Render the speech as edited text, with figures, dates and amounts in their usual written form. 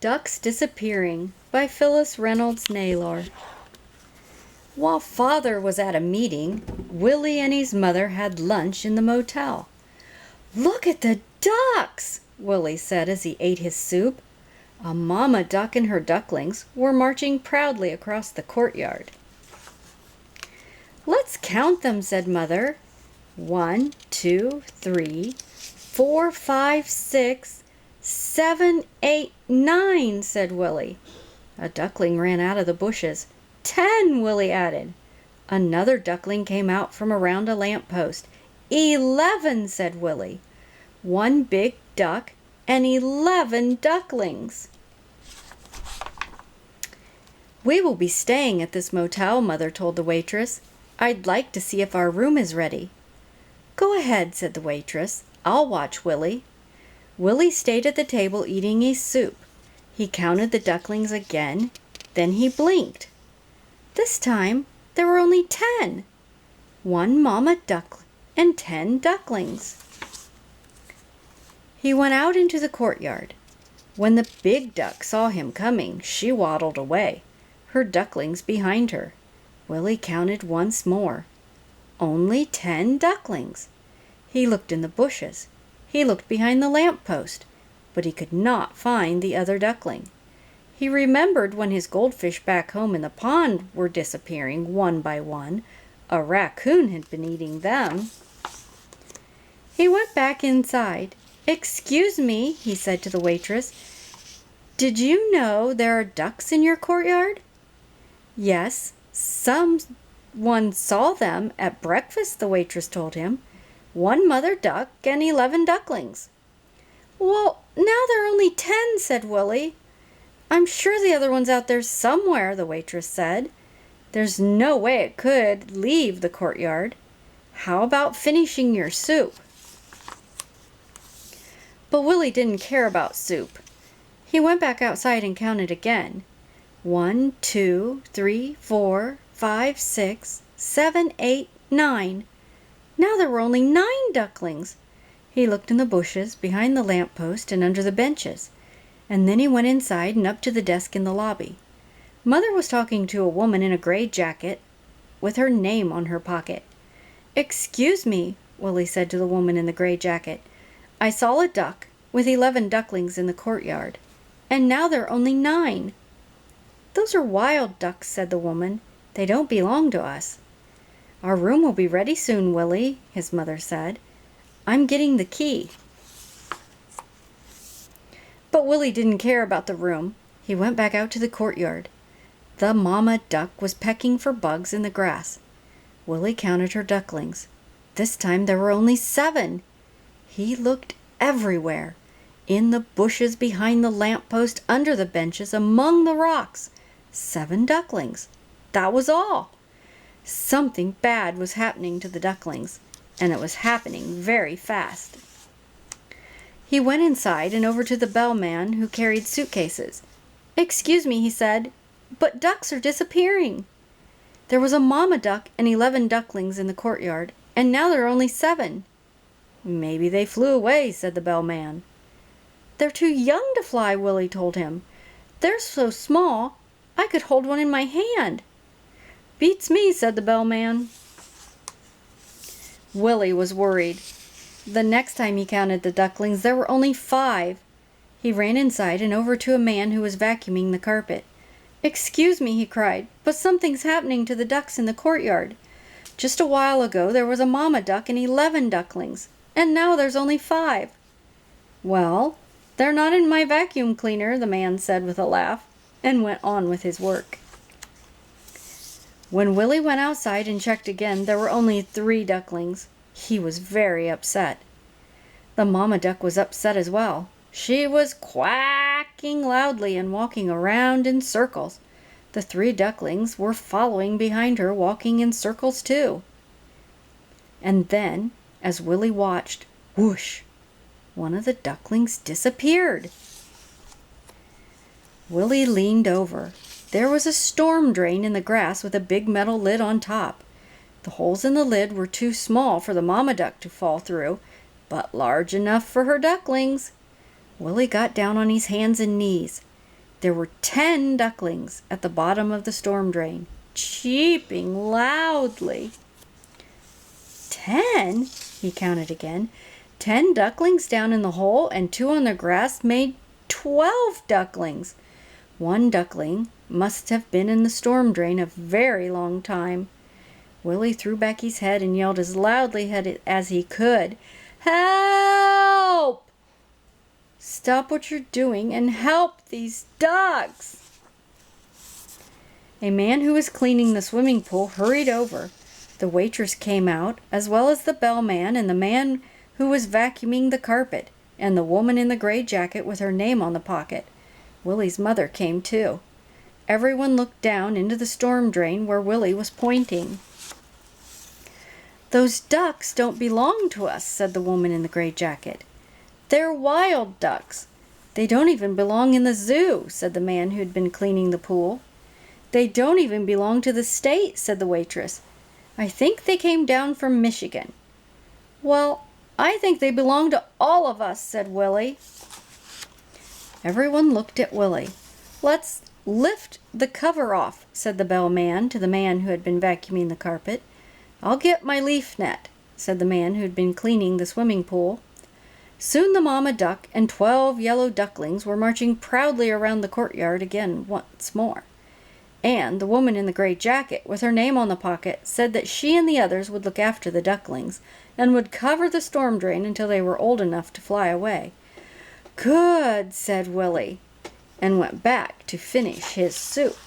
Ducks Disappearing by Phyllis Reynolds Naylor. While Father was at a meeting, Willie and his mother had lunch in the motel. "Look at the ducks," Willie said as he ate his soup. A mama duck and her ducklings were marching proudly across the courtyard. "Let's count them," said Mother. 1, 2, 3, 4, 5, 6, 7, 8, 9, said Willie. A duckling ran out of the bushes. 10, Willie added. Another duckling came out from around a lamppost. 11, said Willie. One big duck and 11 ducklings. "We will be staying at this motel," Mother told the waitress. "I'd like to see if our room is ready." "Go ahead," said the waitress. "I'll watch Willie." Willie stayed at the table eating his soup. He counted the ducklings again, then he blinked. This time there were only 10. One mama duck and 10 ducklings. He went out into the courtyard. When the big duck saw him coming, she waddled away, her ducklings behind her. Willie counted once more. Only 10 ducklings. He looked in the bushes. He looked behind the lamppost, but he could not find the other duckling. He remembered when his goldfish back home in the pond were disappearing one by one. A raccoon had been eating them. He went back inside. "Excuse me," he said to the waitress. "Did you know there are ducks in your courtyard?" "Yes, someone saw them at breakfast," the waitress told him. "One mother duck and 11 ducklings." "Well, now there are only 10, said Willie. "I'm sure the other one's out there somewhere," the waitress said. "There's no way it could leave the courtyard. How about finishing your soup?" But Willie didn't care about soup. He went back outside and counted again. 1, 2, 3, 4, 5, 6, 7, 8, 9. Now there were only 9 ducklings. He looked in the bushes, behind the lamppost, and under the benches. And then he went inside and up to the desk in the lobby. Mother was talking to a woman in a gray jacket with her name on her pocket. "Excuse me," Willie said to the woman in the gray jacket. "I saw a duck with 11 ducklings in the courtyard, and now there are only 9. "Those are wild ducks," said the woman. "They don't belong to us." "Our room will be ready soon, Willie," his mother said. "I'm getting the key." But Willie didn't care about the room. He went back out to the courtyard. The mama duck was pecking for bugs in the grass. Willie counted her ducklings. This time there were only 7. He looked everywhere. In the bushes, behind the lamppost, under the benches, among the rocks. 7 ducklings. That was all. Something bad was happening to the ducklings, and it was happening very fast. He went inside and over to the bellman who carried suitcases. "Excuse me," he said, "but ducks are disappearing." There was a mama duck and 11 ducklings in the courtyard, and now there are only 7. "Maybe they flew away," said the bellman. "They're too young to fly," Willie told him. "They're so small, I could hold one in my hand." "Beats me," said the bellman. Willie was worried. The next time he counted the ducklings, there were only 5. He ran inside and over to a man who was vacuuming the carpet. "Excuse me," he cried, "but something's happening to the ducks in the courtyard. Just a while ago there was a mama duck and 11 ducklings, and now there's only 5. "Well, they're not in my vacuum cleaner," the man said with a laugh, and went on with his work. When Willie went outside and checked again, there were only 3 ducklings. He was very upset. The mama duck was upset as well. She was quacking loudly and walking around in circles. The 3 ducklings were following behind her, walking in circles too. And then, as Willie watched, whoosh, one of the ducklings disappeared. Willie leaned over. There was a storm drain in the grass with a big metal lid on top. The holes in the lid were too small for the mama duck to fall through, but large enough for her ducklings. Willie got down on his hands and knees. There were 10 ducklings at the bottom of the storm drain, cheeping loudly. 10? He counted again. 10 ducklings down in the hole and 2 on the grass made 12 ducklings. 1 duckling must have been in the storm drain a very long time. Willie threw back his head and yelled as loudly as he could, "Help! Stop what you're doing and help these ducks!" A man who was cleaning the swimming pool hurried over. The waitress came out, as well as the bellman and the man who was vacuuming the carpet, and the woman in the gray jacket with her name on the pocket. Willie's mother came too. Everyone looked down into the storm drain where Willie was pointing. "Those ducks don't belong to us," said the woman in the gray jacket. "They're wild ducks. They don't even belong in the zoo," said the man who'd been cleaning the pool. "They don't even belong to the state," said the waitress. "I think they came down from Michigan." "Well, I think they belong to all of us," said Willie. Everyone looked at Willie. "Let's lift the cover off," said the bellman to the man who had been vacuuming the carpet. "I'll get my leaf net," said the man who had been cleaning the swimming pool. Soon the mama duck and 12 yellow ducklings were marching proudly around the courtyard again once more. And the woman in the gray jacket, with her name on the pocket, said that she and the others would look after the ducklings and would cover the storm drain until they were old enough to fly away. "Good," said Willie, and went back to finish his soup.